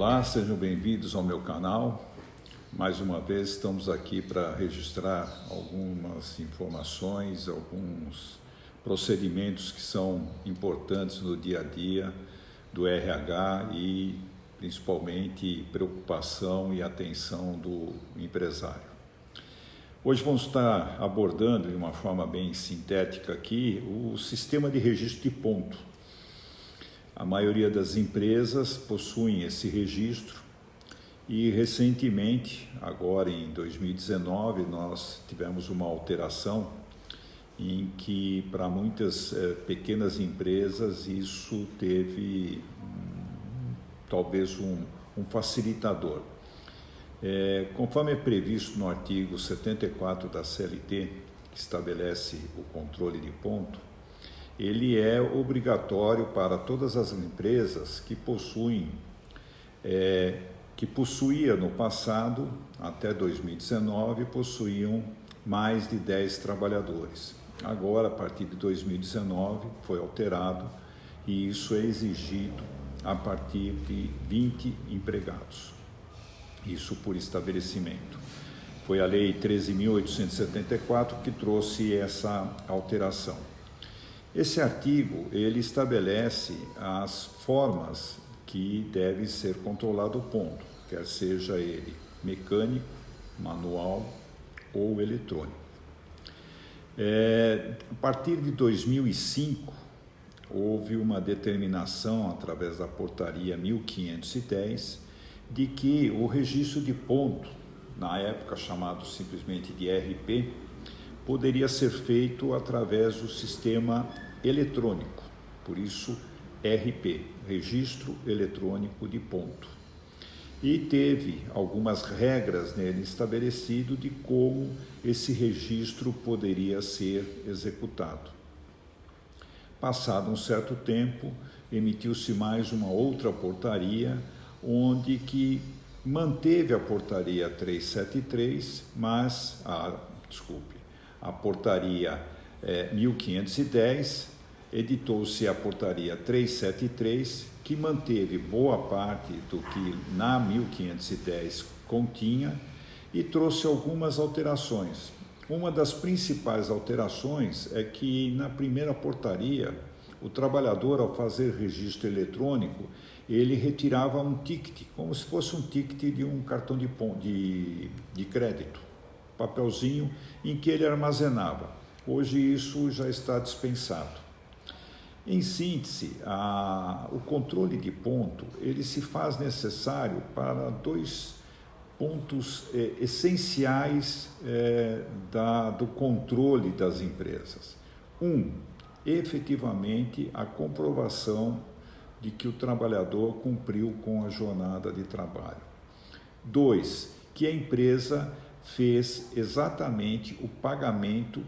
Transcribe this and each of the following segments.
Olá, sejam bem-vindos ao meu canal. Mais uma vez estamos aqui para registrar algumas informações, alguns procedimentos que são importantes no dia a dia do RH e principalmente preocupação e atenção do empresário. Hoje vamos estar abordando de uma forma bem sintética aqui o sistema de registro de ponto. A maioria das empresas possuem esse registro e recentemente, agora em 2019, nós tivemos uma alteração em que para muitas pequenas empresas isso teve talvez um facilitador. Conforme é previsto no artigo 74 da CLT, que estabelece o controle de ponto, ele é obrigatório para todas as empresas que possuía no passado, até 2019, possuíam mais de 10 trabalhadores. Agora, a partir de 2019, foi alterado e isso é exigido a partir de 20 empregados. Isso por estabelecimento. Foi a Lei 13.874 que trouxe essa alteração. Esse artigo, ele estabelece as formas que deve ser controlado o ponto, quer seja ele mecânico, manual ou eletrônico. A partir de 2005, houve uma determinação através da portaria 1510 de que o registro de ponto, na época chamado simplesmente de RP, poderia ser feito através do sistema eletrônico, por isso RP, Registro Eletrônico de Ponto. E teve algumas regras nele estabelecido de como esse registro poderia ser executado. Passado um certo tempo, emitiu-se mais uma outra portaria, onde que manteve a portaria 373, mas, a portaria 1510, editou-se a portaria 373, que manteve boa parte do que na 1510 continha e trouxe algumas alterações. Uma das principais alterações é que na primeira portaria, o trabalhador, ao fazer registro eletrônico, ele retirava um ticket, como se fosse um ticket de um cartão de crédito, papelzinho em que ele armazenava. Hoje isso já está dispensado. Em síntese, o controle de ponto, ele se faz necessário para dois pontos essenciais do controle das empresas. Efetivamente, a comprovação de que o trabalhador cumpriu com a jornada de trabalho. 2, que a empresa fez exatamente o pagamento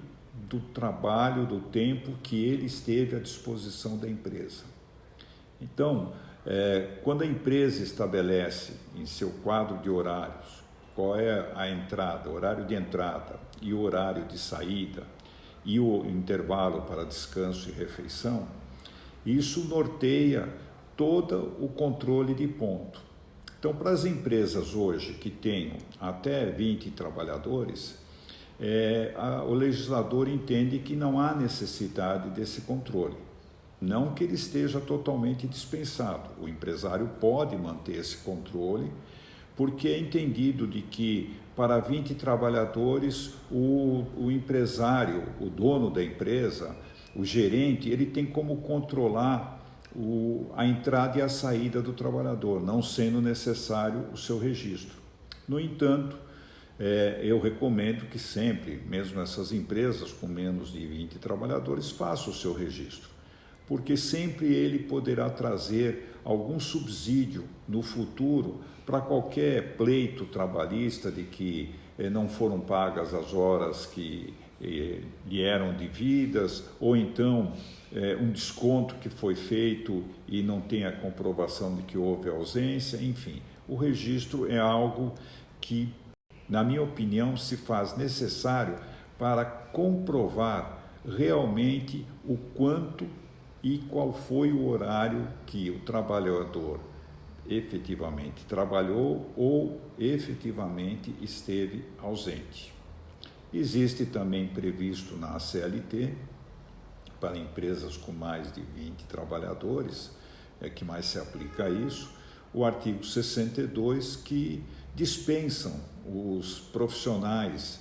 do trabalho, do tempo que ele esteve à disposição da empresa. Então, quando a empresa estabelece em seu quadro de horários qual é a entrada, horário de entrada e o horário de saída e o intervalo para descanso e refeição, isso norteia todo o controle de ponto. Então, para as empresas hoje que tenham até 20 trabalhadores, o legislador entende que não há necessidade desse controle. Não que ele esteja totalmente dispensado. O empresário pode manter esse controle, porque é entendido de que para 20 trabalhadores, o empresário, o dono da empresa, o gerente, ele tem como controlar a entrada e a saída do trabalhador, não sendo necessário o seu registro. No entanto, eu recomendo que sempre, mesmo essas empresas com menos de 20 trabalhadores, façam o seu registro, porque sempre ele poderá trazer algum subsídio no futuro para qualquer pleito trabalhista de que não foram pagas as horas que lhe eram devidas, ou então um desconto que foi feito e não tem a comprovação de que houve ausência, enfim. O registro é algo que, na minha opinião, se faz necessário para comprovar realmente o quanto e qual foi o horário que o trabalhador efetivamente trabalhou ou efetivamente esteve ausente. Existe também previsto na CLT, para empresas com mais de 20 trabalhadores, é que mais se aplica a isso, o artigo 62, que dispensam os profissionais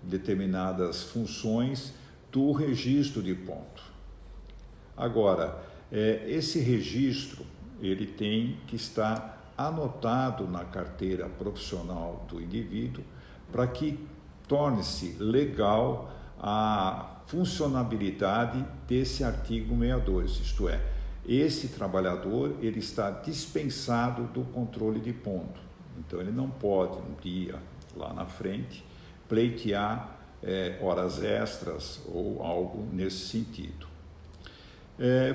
determinadas funções do registro de ponto. Agora, esse registro ele tem que estar anotado na carteira profissional do indivíduo para que torne-se legal a funcionabilidade desse artigo 62, isto é, esse trabalhador ele está dispensado do controle de ponto. Então ele não pode um dia lá na frente pleitear horas extras ou algo nesse sentido.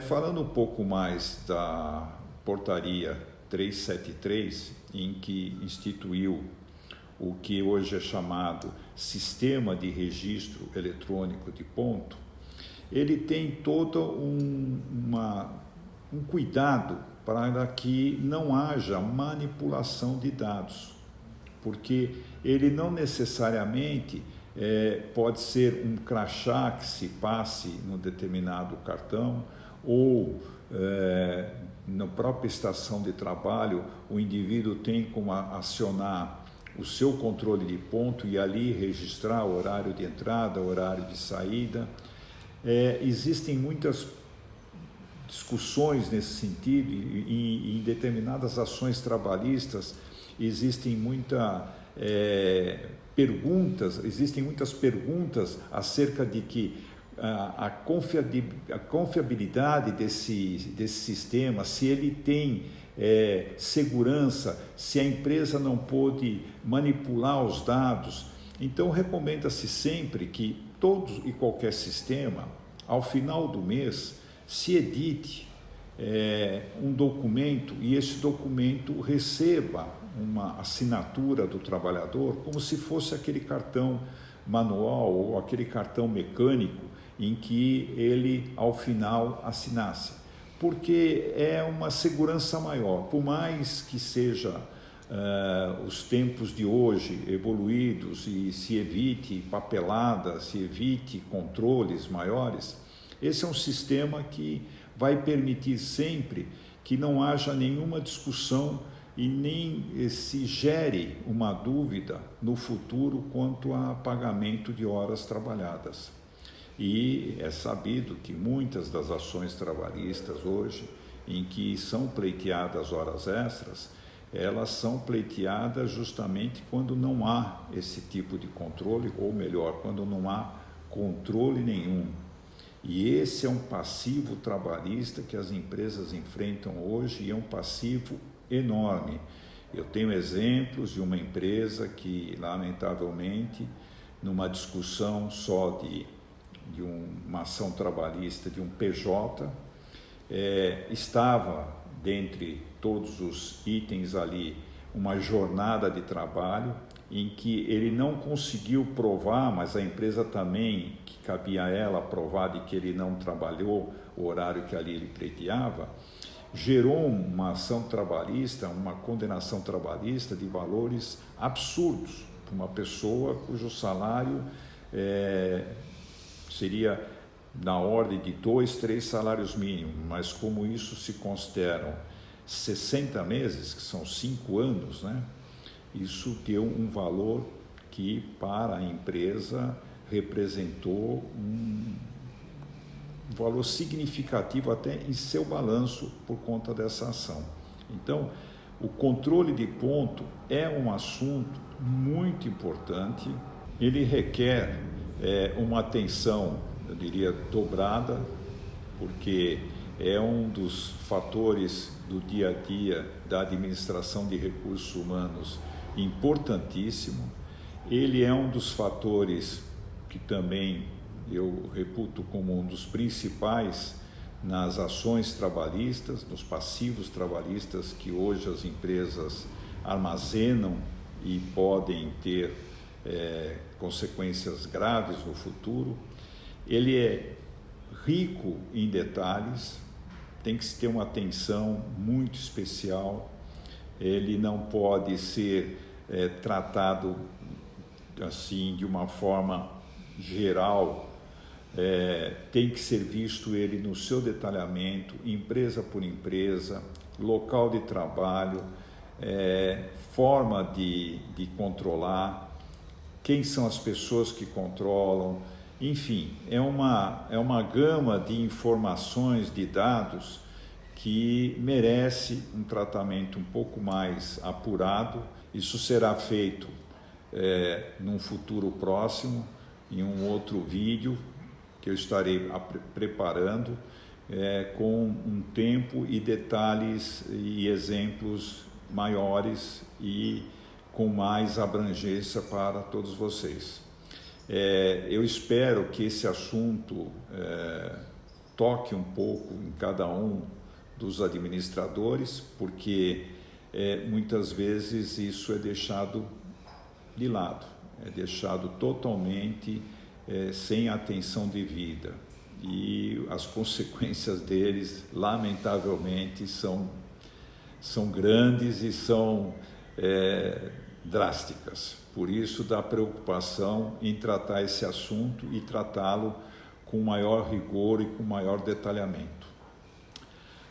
Falando um pouco mais da portaria 373, em que instituiu o que hoje é chamado Sistema de Registro Eletrônico de Ponto, ele tem todo um cuidado para que não haja manipulação de dados, porque ele não necessariamente pode ser um crachá que se passe num determinado cartão ou na própria estação de trabalho o indivíduo tem como acionar o seu controle de ponto e ali registrar o horário de entrada, o horário de saída. Existem muitas discussões nesse sentido e em determinadas ações trabalhistas existem muitas perguntas acerca de que a confiabilidade desse sistema, se ele tem segurança, se a empresa não pôde manipular os dados. Então, recomenda-se sempre que todo e qualquer sistema, ao final do mês, se edite um documento e esse documento receba uma assinatura do trabalhador, como se fosse aquele cartão manual ou aquele cartão mecânico em que ele, ao final, assinasse. Porque é uma segurança maior, por mais que seja os tempos de hoje evoluídos e se evite papelada, se evite controles maiores, esse é um sistema que vai permitir sempre que não haja nenhuma discussão e nem se gere uma dúvida no futuro quanto a pagamento de horas trabalhadas. E é sabido que muitas das ações trabalhistas hoje, em que são pleiteadas horas extras, elas são pleiteadas justamente quando não há esse tipo de controle, ou melhor, quando não há controle nenhum. E esse é um passivo trabalhista que as empresas enfrentam hoje e é um passivo enorme. Eu tenho exemplos de uma empresa que, lamentavelmente, numa discussão só de uma ação trabalhista de um PJ, estava, dentre todos os itens ali, uma jornada de trabalho em que ele não conseguiu provar, mas a empresa também, que cabia a ela provar de que ele não trabalhou o horário que ali ele pleiteava, gerou uma ação trabalhista, uma condenação trabalhista de valores absurdos para uma pessoa cujo salário seria na ordem de 2, 3 salários mínimos, mas como isso se consideram 60 meses, que são 5 anos, né? Isso deu um valor que para a empresa representou um valor significativo até em seu balanço por conta dessa ação. Então, o controle de ponto é um assunto muito importante, ele requer uma atenção, eu diria, dobrada, porque é um dos fatores do dia a dia da administração de recursos humanos importantíssimo. Ele é um dos fatores que também eu reputo como um dos principais nas ações trabalhistas, nos passivos trabalhistas que hoje as empresas armazenam e podem ter consequências graves no futuro. Ele é rico em detalhes, tem que se ter uma atenção muito especial, ele não pode ser tratado assim de uma forma geral, tem que ser visto ele no seu detalhamento, empresa por empresa, local de trabalho, forma de controlar, quem são as pessoas que controlam, enfim, é uma gama de informações, de dados que merece um tratamento um pouco mais apurado. Isso será feito num futuro próximo, em um outro vídeo que eu estarei preparando, com um tempo e detalhes e exemplos maiores e com mais abrangência para todos vocês. Eu espero que esse assunto toque um pouco em cada um dos administradores, porque muitas vezes isso é deixado de lado, é deixado totalmente sem atenção devida, e as consequências deles, lamentavelmente, são grandes e são drásticas. Por isso, da preocupação em tratar esse assunto e tratá-lo com maior rigor e com maior detalhamento.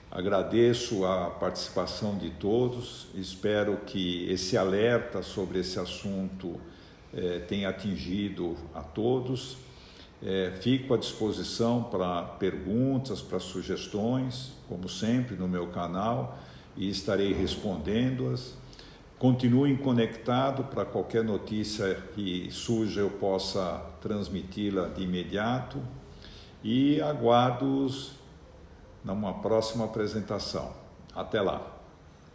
Agradeço a participação de todos, espero que esse alerta sobre esse assunto tenha atingido a todos. Fico à disposição para perguntas, para sugestões, como sempre no meu canal, e estarei respondendo-as. Continuem conectados para qualquer notícia que surja eu possa transmiti-la de imediato, e aguardo-os numa próxima apresentação. Até lá!